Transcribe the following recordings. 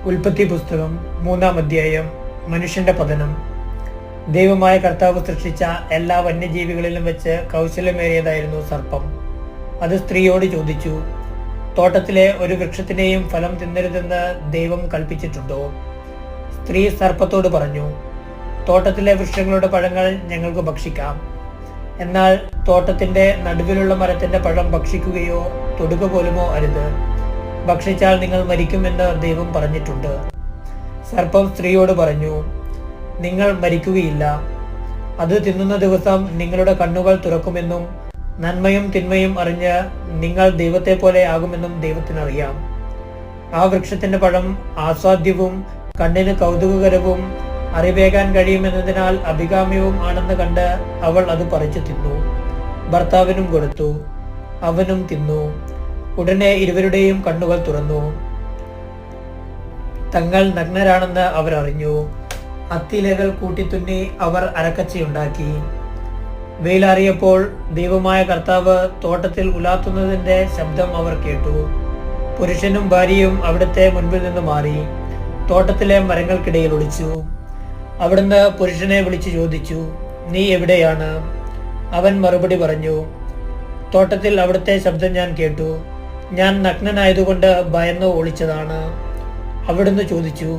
ഉൽപ്പത്തി പുസ്തകം 3-ാം അധ്യായം. മനുഷ്യന്റെ പതനം. ദൈവമായ കർത്താവ് സൃഷ്ടിച്ച എല്ലാ വന്യജീവികളിലും വെച്ച് കൗശലമേറിയതായിരുന്നു സർപ്പം. അത് സ്ത്രീയോട് ചോദിച്ചു, തോട്ടത്തിലെ ഒരു വൃക്ഷത്തിനെയും ഫലം തിന്നരുതെന്ന് ദൈവം കൽപ്പിച്ചിട്ടുണ്ടോ? സ്ത്രീ സർപ്പത്തോട് പറഞ്ഞു, തോട്ടത്തിലെ വൃക്ഷങ്ങളുടെ പഴങ്ങൾ ഞങ്ങൾക്ക് ഭക്ഷിക്കാം. എന്നാൽ തോട്ടത്തിന്റെ നടുവിലുള്ള മരത്തിന്റെ പഴം ഭക്ഷിക്കുകയോ തൊടുക പോലുമോ അരുത്. ഭക്ഷിച്ചാൽ നിങ്ങൾ മരിക്കുമെന്ന് ദൈവം പറഞ്ഞിട്ടുണ്ട്. സർപ്പം സ്ത്രീയോട് പറഞ്ഞു, നിങ്ങൾ മരിക്കുകയില്ല. അത് തിന്നുന്ന ദിവസം നിങ്ങളുടെ കണ്ണുകൾ തുറക്കുമെന്നും നന്മയും തിന്മയും അറിഞ്ഞ് നിങ്ങൾ ദൈവത്തെ പോലെ ആകുമെന്നും ദൈവത്തിനറിയാം. ആ വൃക്ഷത്തിന്റെ പഴം ആസ്വാദ്യവും കണ്ണിന് കൗതുകകരവും അറിവേകാൻ കഴിയുമെന്നതിനാൽ അഭികാമ്യവും ആണെന്ന് കണ്ട് അവൾ അത് പറിച്ചു തിന്നു. ഭർത്താവിനും കൊടുത്തു, അവനും തിന്നു. ഉടനെ ഇരുവരുടെയും കണ്ണുകൾ തുറന്നു. തങ്ങൾ നഗ്നരാണെന്ന് അവർ അറിഞ്ഞു. അത്തിയിലകൾ കൂട്ടിത്തുന്നി അവർ അരക്കച്ചയുണ്ടാക്കി. വെയിലാറിയപ്പോൾ ദൈവമായ കർത്താവ് തോട്ടത്തിൽ ഉലാത്തുന്നതിന്റെ ശബ്ദം അവർ കേട്ടു. പുരുഷനും ഭാര്യയും അവിടുത്തെ മുൻപിൽ നിന്ന് മാറി തോട്ടത്തിലെ മരങ്ങൾക്കിടയിൽ ഒളിച്ചു. അവിടുന്ന് പുരുഷനെ വിളിച്ചു ചോദിച്ചു, നീ എവിടെയാണ്? അവൻ മറുപടി പറഞ്ഞു, തോട്ടത്തിൽ അവിടുത്തെ ശബ്ദം ഞാൻ കേട്ടു. ഞാൻ നഗ്നനായതുകൊണ്ട് ഭയന്ന് ഒളിച്ചതാണ്. അവിടുന്ന് ചോദിച്ചു,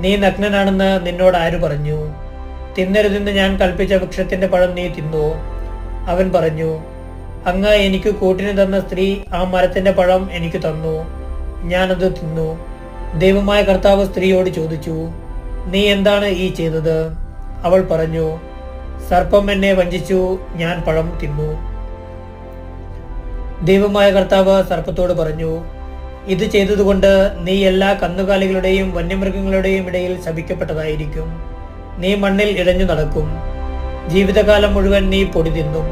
നീ നഗ്നനാണെന്ന് നിന്നോട് ആര് പറഞ്ഞു? തിന്നരുതെന്ന് ഞാൻ കൽപ്പിച്ച വൃക്ഷത്തിന്റെ പഴം നീ തിന്നോ? അവൻ പറഞ്ഞു, അങ്ങ് എനിക്ക് കൂട്ടിന് തന്ന സ്ത്രീ ആ മരത്തിന്റെ പഴം എനിക്ക് തന്നു, ഞാനത് തിന്നു. ദൈവമായ കർത്താവ് സ്ത്രീയോട് ചോദിച്ചു, നീ എന്താണ് ഈ ചെയ്തത്? അവൾ പറഞ്ഞു, സർപ്പം എന്നെ വഞ്ചിച്ചു, ഞാൻ പഴം തിന്നു. ദൈവമായ കർത്താവ് സർപ്പത്തോട് പറഞ്ഞു, ഇത് ചെയ്തതുകൊണ്ട് നീ എല്ലാ കന്നുകാലികളുടെയും വന്യമൃഗങ്ങളുടെയും ഇടയിൽ ശപിക്കപ്പെട്ടതായിരിക്കും. നീ മണ്ണിൽ ഇഴഞ്ഞു നടക്കും. ജീവിതകാലം മുഴുവൻ നീ പൊടി തിന്നും.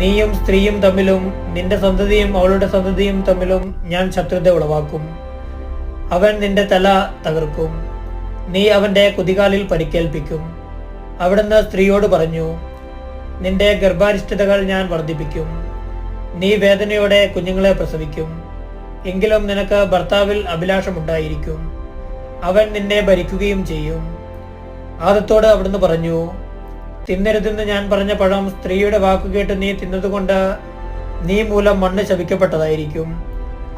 നീയും സ്ത്രീയും തമ്മിലും നിന്റെ സന്തതിയും അവളുടെ സന്തതിയും തമ്മിലും ഞാൻ ശത്രുത ഉളവാക്കും. അവൻ നിന്റെ തല തകർക്കും, നീ അവന്റെ കുതികാലിൽ പരിക്കേൽപ്പിക്കും. അവിടുന്ന് സ്ത്രീയോട് പറഞ്ഞു, നിന്റെ ഗർഭാരിഷ്ഠതകൾ ഞാൻ വർദ്ധിപ്പിക്കും. നീ വേദനയോടെ കുഞ്ഞുങ്ങളെ പ്രസവിക്കും. എങ്കിലും നിനക്ക് ഭർത്താവിൽ അഭിലാഷമുണ്ടായിരിക്കും, അവൻ നിന്നെ ഭരിക്കുകയും ചെയ്യും. ആദത്തോട് അവിടുന്ന് പറഞ്ഞു, തിന്നരുതെന്ന് ഞാൻ പറഞ്ഞ പഴം സ്ത്രീയുടെ വാക്കുകേട്ട് നീ തിന്നതുകൊണ്ട് നീ മൂലം മണ്ണ് ശപിക്കപ്പെട്ടതായിരിക്കും.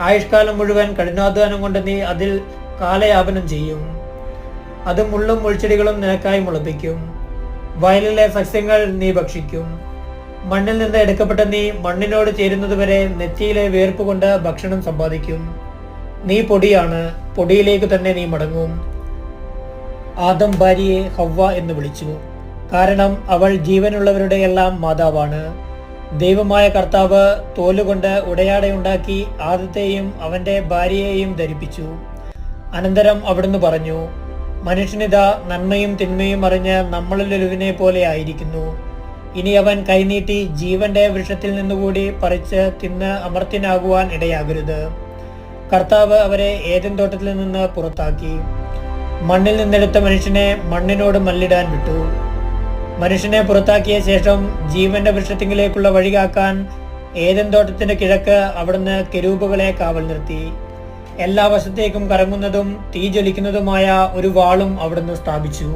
ആയുഷ്കാലം മുഴുവൻ കഠിനാധ്വാനം കൊണ്ട് നീ അതിൽ കാലയാപനം ചെയ്യും. അത് മുള്ളും മുൾച്ചെടികളും നിനക്കായി മുളപ്പിക്കും. വയലിലെ സസ്യങ്ങൾ നീ ഭക്ഷിക്കും. മണ്ണിൽ നിന്ന് എടുക്കപ്പെട്ട നീ മണ്ണിനോട് ചേരുന്നതുവരെ നെറ്റിയിലെ വേർപ്പ് കൊണ്ട് ഭക്ഷണം സമ്പാദിക്കും. നീ പൊടിയാണ്, പൊടിയിലേക്ക് തന്നെ നീ മടങ്ങും. ആദം ഭാര്യയെ ഹവ്വ എന്ന് വിളിച്ചു, കാരണം അവൾ ജീവനുള്ളവരുടെ എല്ലാം മാതാവാണ്. ദൈവമായ കർത്താവ് തോലുകൊണ്ട് ഉടയാടയുണ്ടാക്കി ആദത്തെയും അവന്റെ ഭാര്യയെയും ധരിപ്പിച്ചു. അനന്തരം അവിടുന്ന് പറഞ്ഞു, മനുഷ്യനിതാ നന്മയും തിന്മയും അറിഞ്ഞ് നമ്മളിലൊരുവിനെ പോലെ ആയിരിക്കുന്നു. ഇനി അവൻ കൈനീട്ടി ജീവന്റെ വൃക്ഷത്തിൽ നിന്നുകൂടി പറിച്ച് തിന്ന് അമർത്യനാകുവാൻ ഇടയാകരുത്. കർത്താവ് അവരെ ഏദൻ തോട്ടത്തിൽ നിന്ന് പുറത്താക്കി. മണ്ണിൽ നിന്നെടുത്ത മനുഷ്യനെ മണ്ണിനോട് മല്ലിടാൻ വിട്ടു. മനുഷ്യനെ പുറത്താക്കിയ ശേഷം ജീവന്റെ വൃക്ഷത്തിങ്കിലേക്കുള്ള വഴി കാക്കാൻ ഏദൻ തോട്ടത്തിന്റെ കിഴക്ക് അവിടുന്ന് കെരൂബുകളെ കാവൽ നിർത്തി. എല്ലാ വശത്തേക്കും കറങ്ങുന്നതും തീ ജ്വലിക്കുന്നതുമായ ഒരു വാളും അവിടുന്ന് സ്ഥാപിച്ചു.